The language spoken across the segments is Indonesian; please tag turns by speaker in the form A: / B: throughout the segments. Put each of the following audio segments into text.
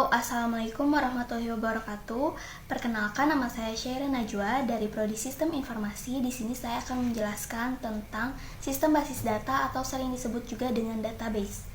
A: Halo, Assalamualaikum warahmatullahi wabarakatuh. Perkenalkan, nama saya Syaira Najwa dari Prodi Sistem Informasi. Di sini saya akan menjelaskan tentang sistem basis data atau sering disebut juga dengan database.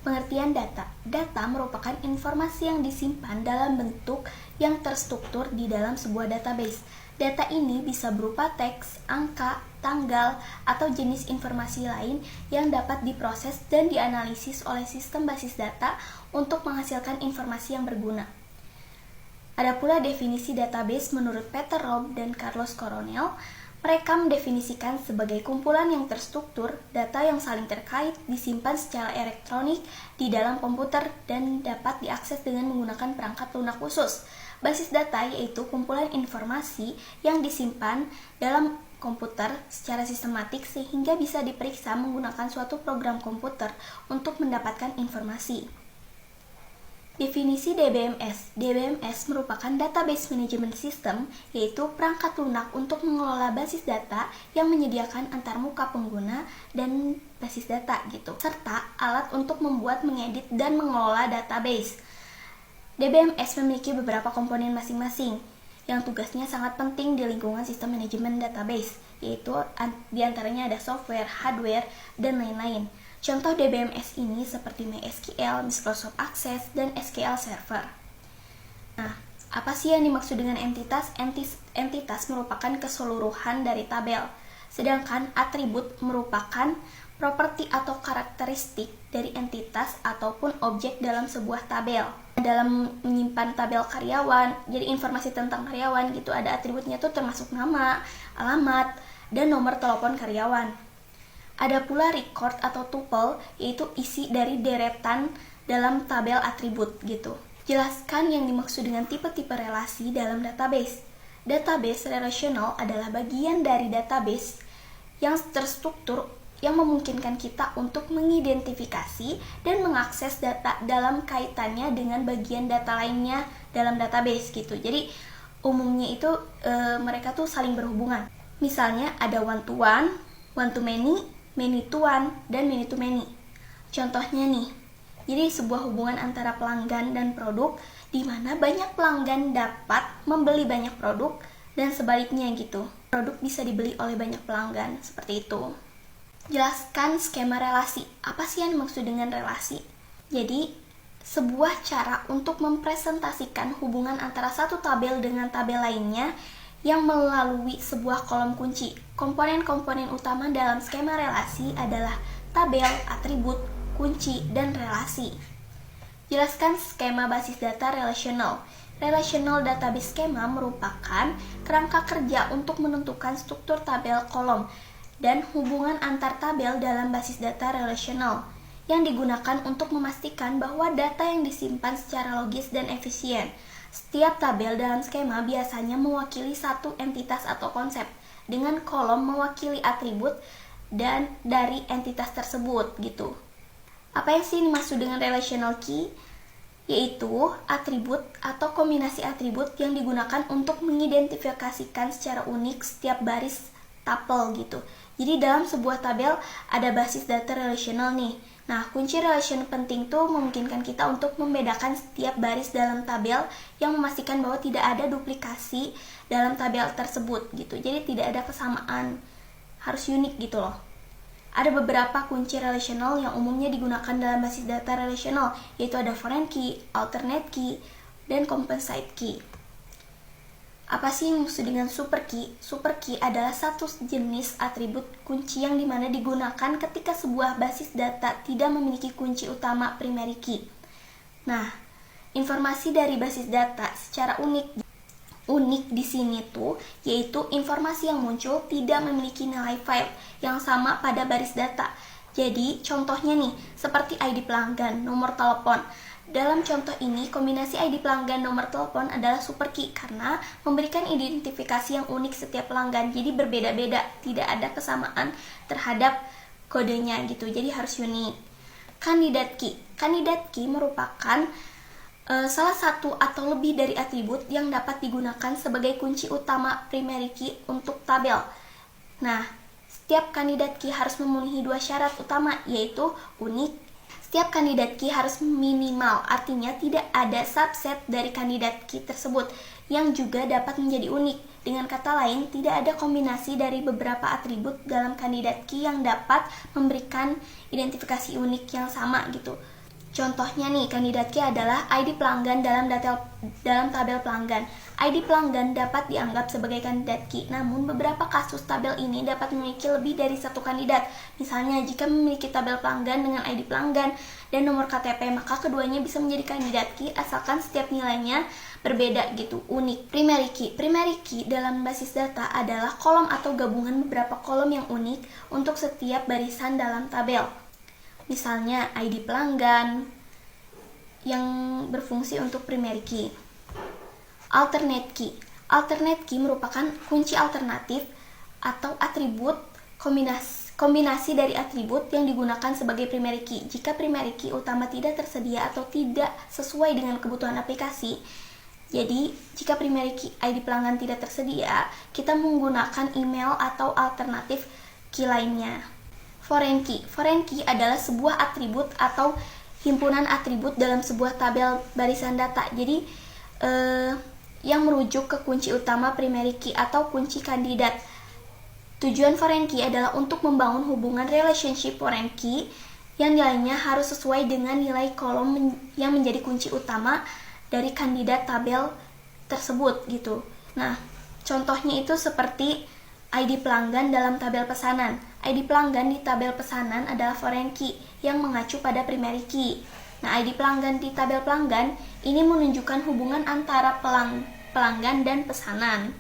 A: Pengertian data. Data merupakan informasi yang disimpan dalam bentuk yang terstruktur di dalam sebuah database. Data ini bisa berupa teks, angka, tanggal, atau jenis informasi lain yang dapat diproses dan dianalisis oleh sistem basis data untuk menghasilkan informasi yang berguna. Ada pula definisi database menurut Peter Robb dan Carlos Coronel. Mereka mendefinisikan sebagai kumpulan yang terstruktur, data yang saling terkait, disimpan secara elektronik di dalam komputer dan dapat diakses dengan menggunakan perangkat lunak khusus. Basis data yaitu kumpulan informasi yang disimpan dalam komputer secara sistematik sehingga bisa diperiksa menggunakan suatu program komputer untuk mendapatkan informasi. Definisi DBMS. DBMS merupakan Database Management System, yaitu perangkat lunak untuk mengelola basis data yang menyediakan antarmuka pengguna dan basis data gitu, serta alat untuk membuat, mengedit, dan mengelola database. DBMS memiliki beberapa komponen masing-masing yang tugasnya sangat penting di lingkungan sistem manajemen database, yaitu diantaranya ada software, hardware, dan lain-lain. Contoh DBMS ini seperti MySQL, Microsoft Access, dan SQL Server. Nah, apa sih yang dimaksud dengan entitas? Entitas merupakan keseluruhan dari tabel, sedangkan atribut merupakan properti atau karakteristik dari entitas ataupun objek dalam sebuah tabel. Dalam menyimpan tabel karyawan, jadi informasi tentang karyawan gitu, ada atributnya tuh termasuk nama, alamat, dan nomor telepon karyawan. Ada pula record atau tuple, yaitu isi dari deretan dalam tabel atribut gitu. Jelaskan yang dimaksud dengan tipe-tipe relasi dalam database. Database relational adalah bagian dari database yang terstruktur yang memungkinkan kita untuk mengidentifikasi dan mengakses data dalam kaitannya dengan bagian data lainnya dalam database gitu. Jadi umumnya itu mereka tuh saling berhubungan. Misalnya ada one to many, many to one, dan many to many. Contohnya nih, jadi sebuah hubungan antara pelanggan dan produk di mana banyak pelanggan dapat membeli banyak produk dan sebaliknya gitu. Produk bisa dibeli oleh banyak pelanggan, seperti itu. Jelaskan skema relasi. Apa sih yang dimaksud dengan relasi? Jadi, sebuah cara untuk mempresentasikan hubungan antara satu tabel dengan tabel lainnya yang melalui sebuah kolom kunci. Komponen-komponen utama dalam skema relasi adalah tabel, atribut, kunci, dan relasi. Jelaskan skema basis data relational. Relational database schema merupakan kerangka kerja untuk menentukan struktur tabel kolom dan hubungan antar tabel dalam basis data relational yang digunakan untuk memastikan bahwa data yang disimpan secara logis dan efisien. Setiap tabel dalam skema biasanya mewakili satu entitas atau konsep, dengan kolom mewakili atribut dan dari entitas tersebut gitu. Apa yang sih dimaksud dengan relational key? Yaitu atribut atau kombinasi atribut yang digunakan untuk mengidentifikasikan secara unik setiap baris tuple gitu. Jadi dalam sebuah tabel ada basis data relational nih. Nah, kunci relation penting tuh memungkinkan kita untuk membedakan setiap baris dalam tabel yang memastikan bahwa tidak ada duplikasi dalam tabel tersebut gitu. Jadi tidak ada kesamaan, harus unik gitu loh. Ada beberapa kunci relational yang umumnya digunakan dalam basis data relational, yaitu ada foreign key, alternate key, dan composite key. Apa sih yang maksud dengan super key? Super key adalah satu jenis atribut kunci yang dimana digunakan ketika sebuah basis data tidak memiliki kunci utama primary key. Nah, informasi dari basis data secara unik di sini tuh yaitu informasi yang muncul tidak memiliki nilai file yang sama pada baris data. Jadi, contohnya nih, seperti ID pelanggan, nomor telepon. Dalam contoh ini, kombinasi ID pelanggan nomor telepon adalah super key karena memberikan identifikasi yang unik setiap pelanggan. Jadi berbeda-beda, tidak ada kesamaan terhadap kodenya gitu. Jadi harus unik. Candidate key. Candidate key merupakan salah satu atau lebih dari atribut yang dapat digunakan sebagai kunci utama primary key untuk tabel. Nah, setiap candidate key harus memenuhi dua syarat utama, yaitu unik. Setiap kandidat key harus minimal, artinya tidak ada subset dari kandidat key tersebut yang juga dapat menjadi unik. Dengan kata lain, tidak ada kombinasi dari beberapa atribut dalam kandidat key yang dapat memberikan identifikasi unik yang sama gitu. Contohnya nih, kandidat key adalah ID pelanggan dalam tabel pelanggan. ID pelanggan dapat dianggap sebagai kandidat key, namun beberapa kasus tabel ini dapat memiliki lebih dari satu kandidat. Misalnya, jika memiliki tabel pelanggan dengan ID pelanggan dan nomor KTP, maka keduanya bisa menjadi kandidat key asalkan setiap nilainya berbeda gitu, unik. Primary key dalam basis data adalah kolom atau gabungan beberapa kolom yang unik untuk setiap barisan dalam tabel. Misalnya ID pelanggan yang berfungsi untuk primary key. Alternate key merupakan kunci alternatif atau atribut kombinasi dari atribut yang digunakan sebagai primary key. Jika primary key utama tidak tersedia atau tidak sesuai dengan kebutuhan aplikasi, jadi jika primary key ID pelanggan tidak tersedia, kita menggunakan email atau alternatif key lainnya. Foreign key adalah sebuah atribut atau himpunan atribut dalam sebuah tabel barisan data. Jadi yang merujuk ke kunci utama primary key atau kunci kandidat. Tujuan foreign key adalah untuk membangun hubungan relationship foreign key yang nilainya harus sesuai dengan nilai kolom yang menjadi kunci utama dari kandidat tabel tersebut gitu. Nah, contohnya itu seperti ID pelanggan dalam tabel pesanan. ID pelanggan di tabel pesanan adalah foreign key yang mengacu pada primary key. Nah, ID pelanggan di tabel pelanggan ini menunjukkan hubungan antara pelanggan dan pesanan.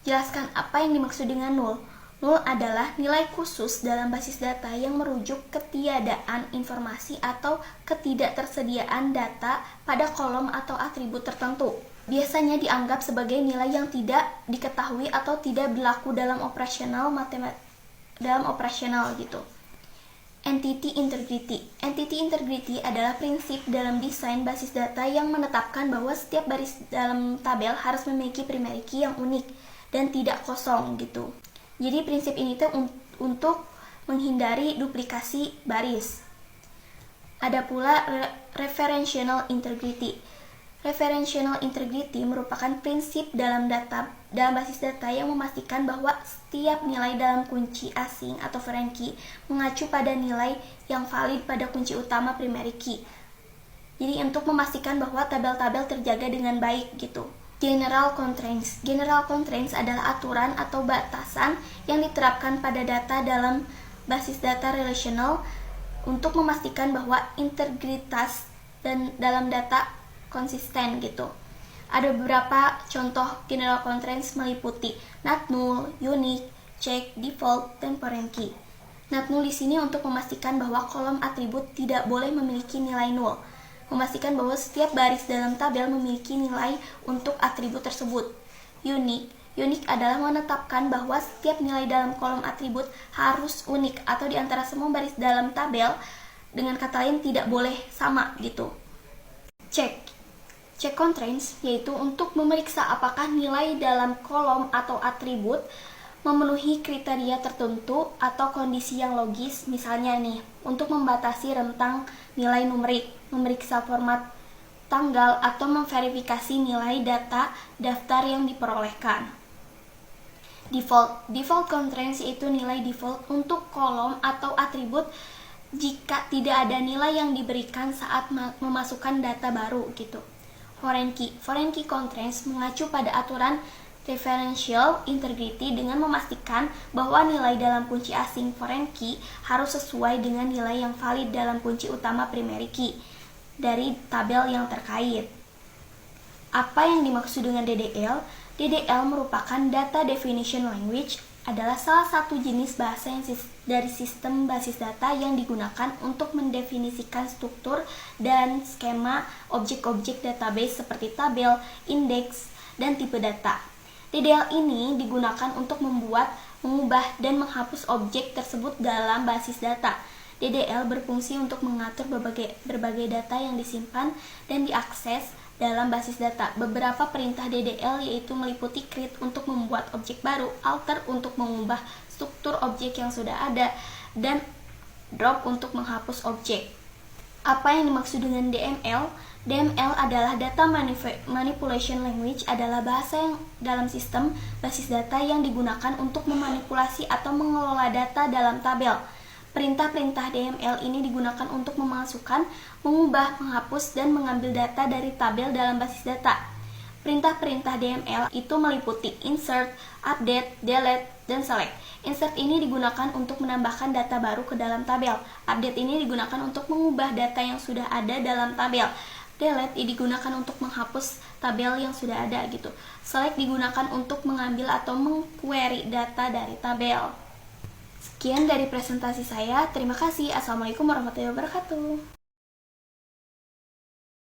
A: Jelaskan apa yang dimaksud dengan null. Null adalah nilai khusus dalam basis data yang merujuk ketiadaan informasi atau ketidaktersediaan data pada kolom atau atribut tertentu. Biasanya dianggap sebagai nilai yang tidak diketahui atau tidak berlaku dalam operasional gitu. Entity integrity adalah prinsip dalam desain basis data yang menetapkan bahwa setiap baris dalam tabel harus memiliki primary key yang unik dan tidak kosong gitu. Jadi prinsip ini tuh untuk menghindari duplikasi baris. Ada pula referential integrity. Referential integrity merupakan prinsip dalam basis data yang memastikan bahwa setiap nilai dalam kunci asing atau foreign key mengacu pada nilai yang valid pada kunci utama primary key. Jadi untuk memastikan bahwa tabel-tabel terjaga dengan baik gitu. General constraints adalah aturan atau batasan yang diterapkan pada data dalam basis data relational untuk memastikan bahwa integritas dan dalam data konsisten gitu. Ada beberapa contoh general constraints meliputi not null, unique, check, default, dan foreign key. Not null di sini untuk memastikan bahwa kolom atribut tidak boleh memiliki nilai null. Memastikan bahwa setiap baris dalam tabel memiliki nilai untuk atribut tersebut. Unique adalah menetapkan bahwa setiap nilai dalam kolom atribut harus unik atau di antara semua baris dalam tabel, dengan kata lain tidak boleh sama gitu. Check constraints yaitu untuk memeriksa apakah nilai dalam kolom atau atribut memenuhi kriteria tertentu atau kondisi yang logis, misalnya nih, untuk membatasi rentang nilai numerik, memeriksa format tanggal, atau memverifikasi nilai data daftar yang diperolehkan. Default constraints yaitu nilai default untuk kolom atau atribut jika tidak ada nilai yang diberikan saat memasukkan data baru gitu. Foreign key constraints mengacu pada aturan referential integrity dengan memastikan bahwa nilai dalam kunci asing foreign key harus sesuai dengan nilai yang valid dalam kunci utama primary key dari tabel yang terkait. Apa yang dimaksud dengan DDL? DDL merupakan Data Definition Language, adalah salah satu jenis bahasa dari sistem basis data yang digunakan untuk mendefinisikan struktur dan skema objek-objek database seperti tabel, indeks, dan tipe data. DDL ini digunakan untuk membuat, mengubah, dan menghapus objek tersebut dalam basis data. DDL berfungsi untuk mengatur berbagai data yang disimpan dan diakses dalam basis data. Beberapa perintah DDL yaitu meliputi create untuk membuat objek baru, alter untuk mengubah struktur objek yang sudah ada, dan drop untuk menghapus objek. Apa yang dimaksud dengan DML? DML adalah Data Manipulation Language, adalah bahasa yang dalam sistem basis data yang digunakan untuk memanipulasi atau mengelola data dalam tabel. Perintah-perintah DML ini digunakan untuk memasukkan, mengubah, menghapus, dan mengambil data dari tabel dalam basis data. Perintah-perintah DML itu meliputi insert, update, delete, dan select. Insert ini digunakan untuk menambahkan data baru ke dalam tabel. Update ini digunakan untuk mengubah data yang sudah ada dalam tabel. Delete digunakan untuk menghapus tabel yang sudah ada gitu. Select digunakan untuk mengambil atau mengquery data dari tabel. Sekian dari presentasi saya. Terima kasih. Assalamualaikum warahmatullahi wabarakatuh.